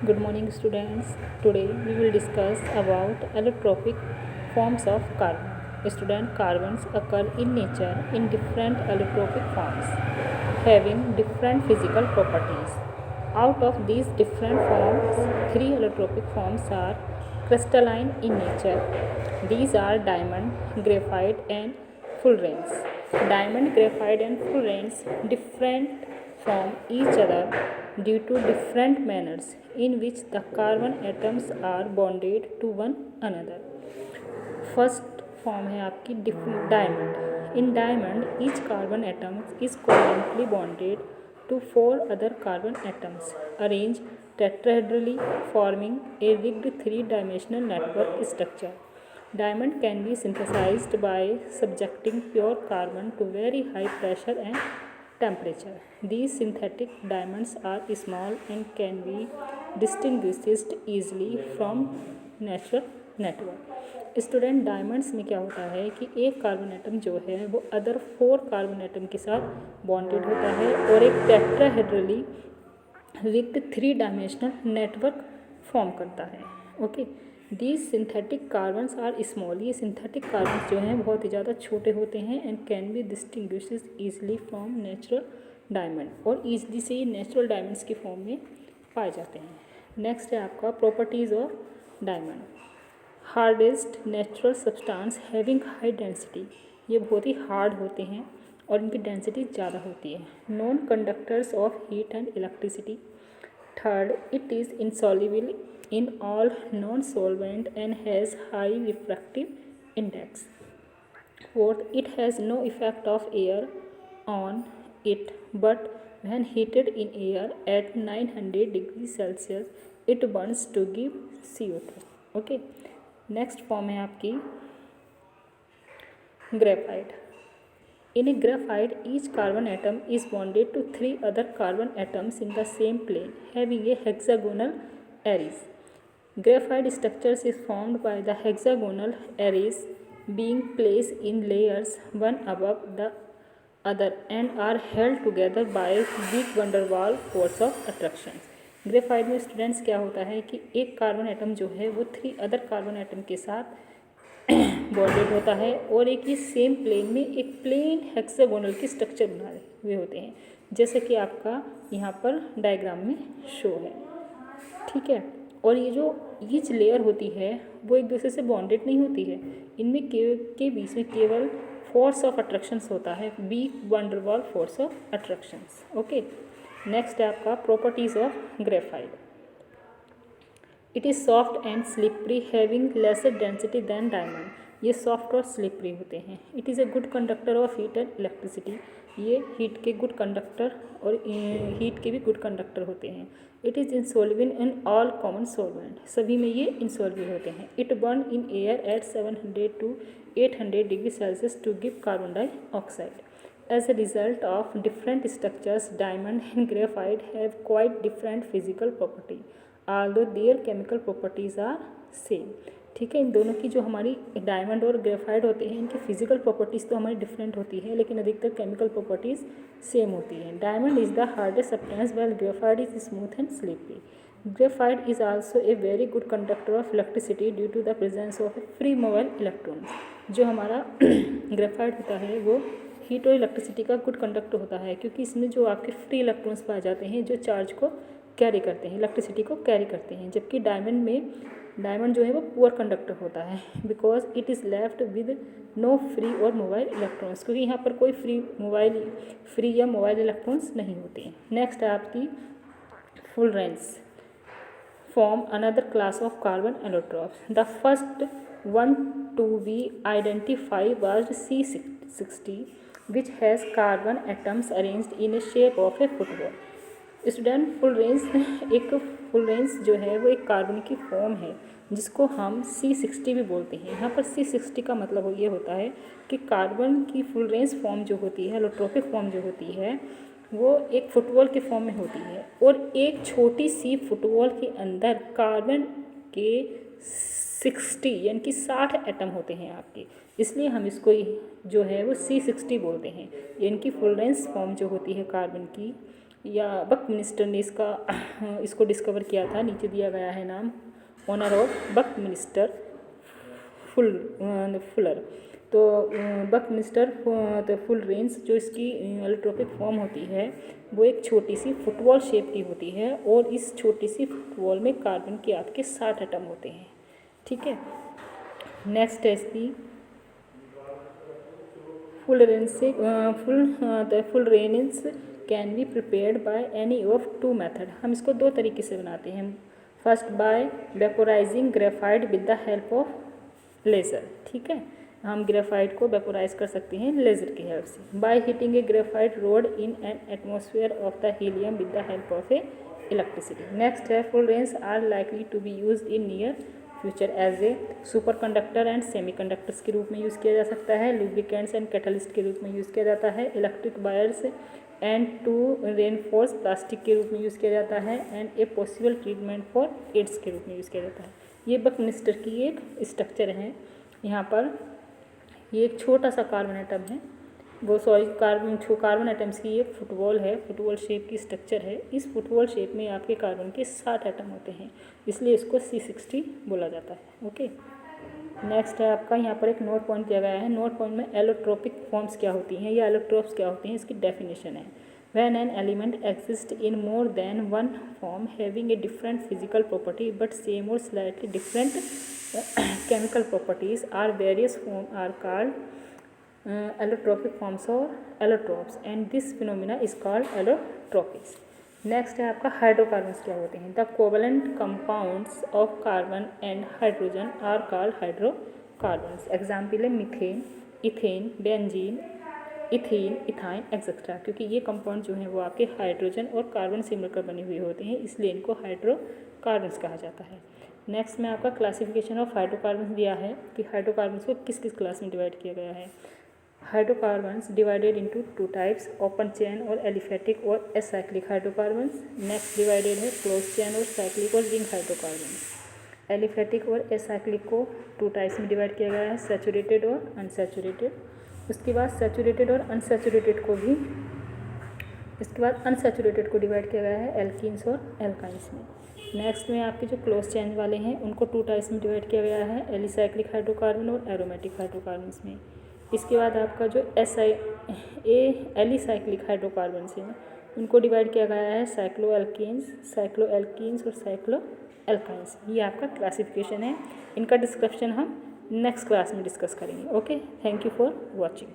Good morning students. Today we will discuss about allotropic forms of carbon. Student, carbons occur in nature in different allotropic forms having different physical properties. Out of these different forms, three allotropic forms are crystalline in nature. These are diamond, graphite and fullerenes. Diamond, graphite and fullerenes different from each other due to different manners in which the carbon atoms are bonded to one another. First form है आपकी diamond. In diamond each carbon atom is covalently bonded to four other carbon atoms arranged tetrahedrally forming a rigged three-dimensional network structure. Diamond can be synthesized by subjecting pure carbon to very high pressure and temperature. These synthetic diamonds are small and can be distinguished easily from natural network. Student, diamonds में क्या होता है कि एक carbon atom जो है वो other four carbon atom के साथ बॉन्डेड होता है और एक tetrahedrally rigid three dimensional network form करता है. Okay, these synthetic carbons are small. ये सिंथेटिक कार्बन्स जो हैं बहुत ही ज़्यादा छोटे होते हैं and can be distinguished easily from natural diamond, और ईजिली से ये नेचुरल डायमंड्स की फॉर्म में पाए जाते हैं. नेक्स्ट है आपका properties of diamond. Hardest natural substance having high density. ये बहुत ही हार्ड होते हैं और इनकी डेंसिटी ज़्यादा होती है. Non conductors of heat and electricity. Third, it is insoluble in all non solvent and has high refractive index. Fourth, it has no effect of air on it but when heated in air at 900 degree Celsius it burns to give CO2. Okay, next form है आपकी graphite. In a graphite each carbon atom is bonded to three other carbon atoms in the same plane having a hexagonal Aries. Graphite structures is formed by the hexagonal arrays being placed in layers one above the other and are held together by weak van der Waals force of attraction. Graphite में students क्या होता है कि एक carbon atom जो है वो three other carbon atom के साथ बॉन्डेड होता है और एक ही सेम प्लेन में एक प्लेन हेक्सागोनल की स्ट्रक्चर बनाए हुए होते हैं, जैसे कि आपका यहाँ पर डायग्राम में शो है. ठीक है, और ये जो ईच लेयर होती है वो एक दूसरे से बॉन्डेड नहीं होती है. इनमें के बीच में केवल फोर्स ऑफ अट्रैक्शंस होता है, weak van der Waals force of attractions. Okay, next है आपका properties of graphite. It is soft and slippery having lesser density than diamond. ये सॉफ्ट और स्लिपरी होते हैं. It is a good conductor of heat and electricity. ये heat के good conductor और heat के भी गुड कंडक्टर होते हैं. It is insoluble in all common solvent. सभी में ये इंसॉल्युबल होते हैं. It burn in air at 700 to 800 degree Celsius to give carbon dioxide. As a result of different structures, diamond and graphite have quite different physical property, although their chemical properties are same. ठीक है, इन दोनों की जो हमारी diamond और graphite होते हैं इनकी फिजिकल प्रॉपर्टीज़ तो हमारी डिफरेंट होती है, लेकिन अधिकतर केमिकल प्रॉपर्टीज़ सेम होती हैं. Diamond is the hardest substance while graphite is smooth and slippery. Graphite is also a very good conductor of electricity due to the presence of free mobile electrons. जो हमारा graphite होता है वो heat और electricity का good conductor होता है, क्योंकि इसमें जो आपके फ्री इलेक्ट्रॉन्स पाए जाते हैं जो चार्ज को कैरी करते हैं, इलेक्ट्रिसिटी को कैरी करते हैं. जबकि डायमंड जो है वो पुअर कंडक्टर होता है because it is left with no free और मोबाइल इलेक्ट्रॉन्स, क्योंकि यहाँ पर कोई फ्री या मोबाइल इलेक्ट्रॉन्स नहीं होते हैं. नेक्स्ट है आपकी fullerenes. Form another class of carbon allotropes. The first one to be identified was C60, which has carbon atoms arranged in a shape of a football. Student, fullerenes जो है वो एक carbon की फॉर्म है जिसको हम C60 भी बोलते हैं. यहाँ पर C60 का मतलब ये होता है कि कार्बन की फुलरेंस फॉर्म जो होती है, एलोट्रोपिक फॉर्म जो होती है, वो एक फुटबॉल के फॉर्म में होती है और एक छोटी सी फुटबॉल के अंदर कार्बन के 60 यानी कि 60 एटम होते हैं आपके. इसलिए हम इसको जो है वो C60 बोलते हैं. इनकी फुलरेंस फॉर्म जो होती है कार्बन की या बकमिंस्टर ने इसको डिस्कवर किया था। नीचे दिया गया है नाम, ऑनर ऑफ बकमिंस्टर फुलर। तो बकमिंस्टर तो फुल रेंज जो इसकी एलोट्रोपिक फॉर्म होती है वो एक छोटी सी फुटबॉल शेप की होती है और इस छोटी सी फुटबॉल में कार्बन के आपके 60 एटम होते हैं। ठीक है, नेक्स्ट है इसकी fullerenes can be prepared by any of 2 method. हम इसको 2 तरीके से बनाते हैं। First by vaporising graphite with the help of laser. ठीक है, हम ग्रेफाइट को वेपोराइज कर सकते हैं लेज़र की हेल्प से। By heating a graphite rod in an atmosphere of the helium with the help of a electricity. Next है fullerenes are likely to be use in near future as a superconductor and semiconductors के रूप में use किया जा सकता है, lubricants and catalyst के रूप में यूज़ किया जाता है, electric wires and to reinforce plastic के रूप में यूज़ किया जाता है, and a possible treatment for AIDS के रूप में यूज़ किया जाता है। ये बकमिंस्टर की एक स्ट्रक्चर है। यहाँ पर ये एक छोटा सा कार्बन एटम है, कार्बन एटम्स की एक फुटबॉल है, फुटबॉल शेप की स्ट्रक्चर है। इस फुटबॉल शेप में आपके कार्बन के 60 एटम होते हैं, इसलिए इसको C60 बोला जाता है। ओके, नेक्स्ट है आपका यहाँ पर एक नोट पॉइंट दिया गया है। नोट पॉइंट में एलोट्रोपिक फॉर्म्स क्या होती हैं या एलोट्रोप्स क्या होती हैं, इसकी डेफिनेशन है। When an element exists in more than one form having a different physical property but same or slightly different chemical properties are various forms are called allotropic forms or allotropes, and this phenomena is called allotropies. Next है आपका hydrocarbons क्या होते हैं। The covalent compounds of carbon and hydrogen are called hydrocarbons. Example है methane, ethane, benzene, ethene, ethyne etcetera. क्योंकि ये compound जो हैं वो आपके हाइड्रोजन और कार्बन से मिलकर बने हुए होते हैं, इसलिए इनको हाइड्रोकार्बन्स कहा जाता है। नेक्स्ट में आपका क्लासिफिकेशन ऑफ हाइड्रोकार्बन्स दिया है कि हाइड्रोकार्बन्स को किस किस क्लास में डिवाइड किया गया है। Hydrocarbons divided into 2 types, open chain और एलिफेटिक और एसाइक्लिक हाइड्रोकार्बन्स। नेक्स्ट डिवाइडेड है क्लोज चेन और साइक्लिक और रिंग हाइड्रोकार्बन्स। एलिफेटिक और एसाइक्लिक को 2 टाइप्स में डिवाइड किया गया है, सैचुरेटेड और अनसैचुरेटेड। उसके बाद सैचुरेटेड और अनसैचुरेटेड को डिवाइड किया गया है एल्कीन्स और एल्काइंस में। नेक्स्ट में आपके जो क्लोज चेन वाले हैं उनको 2 टाइप्स में डिवाइड किया गया है, एलिसाइक्लिक हाइड्रोकार्बन और एरोमेटिक हाइड्रोकार्बन्स में। इसके बाद आपका जो एलिसाइक्लिक हाइड्रोकार्बन्स हैं उनको डिवाइड किया गया है साइक्लोएल्कीन्स और साइक्लोएल्काइंस। ये आपका क्लासिफिकेशन है। इनका डिस्क्रिप्शन हम नेक्स्ट क्लास में डिस्कस करेंगे। Okay, thank you for watching.